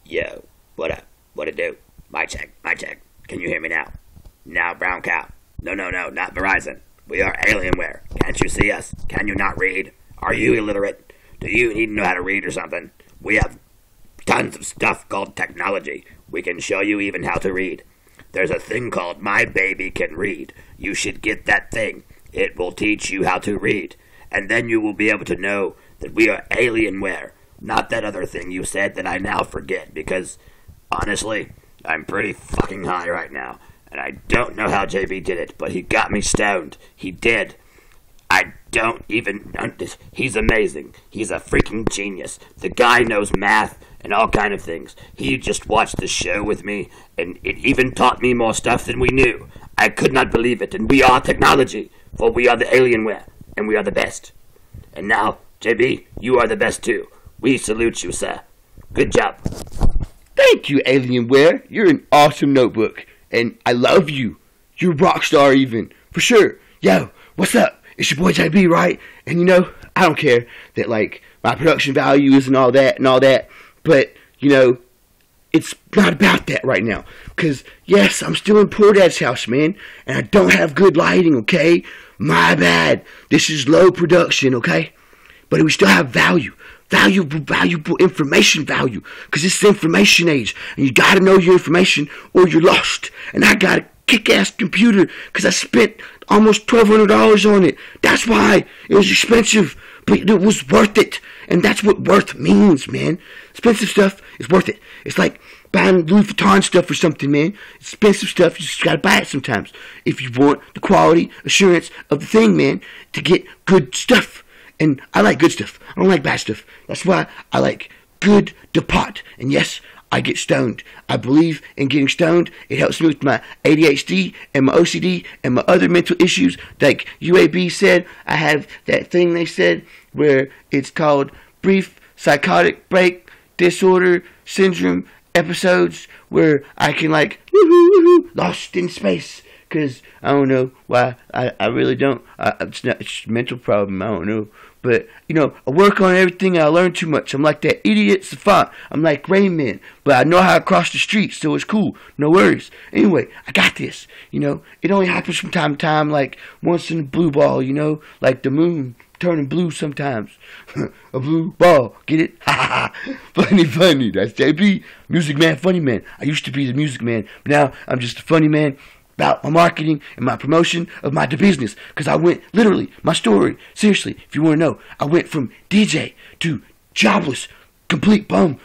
Yo, what up? What it do? My check, my check. Can you hear me now? Now, brown cow. No, no, no, not Verizon. We are Alienware. Can't you see us? Can you not read? Are you illiterate? Do you need to know how to read or something? We have tons of stuff called technology. We can show you even how to read. There's a thing called My Baby Can Read. You should get that thing. It will teach you how to read. And then you will be able to know that we are Alienware. Not that other thing you said that I now forget because, honestly, I'm pretty fucking high right now. And I don't know how JB did it, but he got me stoned. He did. I don't even... He's amazing. He's a freaking genius. The guy knows math and all kind of things. He just watched the show with me, and it even taught me more stuff than we knew. I could not believe it, and we are technology, for we are the Alienware, and we are the best. And now, JB, you are the best too. We salute you, sir. Good job. Thank you, Alienware. You're an awesome notebook, and I love you. You're a rock star even, for sure. Yo, what's up? It's your boy JB, right? And you know, I don't care that like my production value isn't all that, but you know, it's not about that right now. Cause yes, I'm still in Poor Dad's house, man, and I don't have good lighting, okay? My bad. This is low production, okay? But we still have value. Valuable information value. Because it's the information age. And you gotta know your information or you're lost. And I got a kick-ass computer because I spent almost $1,200 on it. That's why it was expensive. But it was worth it. And that's what worth means, man. Expensive stuff is worth it. It's like buying Louis Vuitton stuff or something, man. It's expensive stuff. You just gotta buy it sometimes. If you want the quality assurance of the thing, man, to get good stuff. And I like good stuff. I don't like bad stuff. That's why I like good depot. And yes, I get stoned. I believe in getting stoned. It helps me with my ADHD and my OCD and my other mental issues. Like UAB said, I have that thing they said where it's called brief psychotic break disorder syndrome episodes where I can like lost in space. Because I don't know why. I really don't. It's a mental problem. I don't know. But, you know, I work on everything and I learn too much. I'm like that idiot savant. I'm like Rain Man. But I know how to cross the street, so it's cool. No worries. Anyway, I got this. You know, it only happens from time to time, like once in a blue ball, you know? Like the moon turning blue sometimes. A blue ball. Get it? Ha ha ha. Funny. That's JB. Music man, funny man. I used to be the music man. But now I'm just a funny man. About my marketing and my promotion of my business. Because I went, literally, my story, seriously, if you want to know, I went from DJ to jobless, complete bum,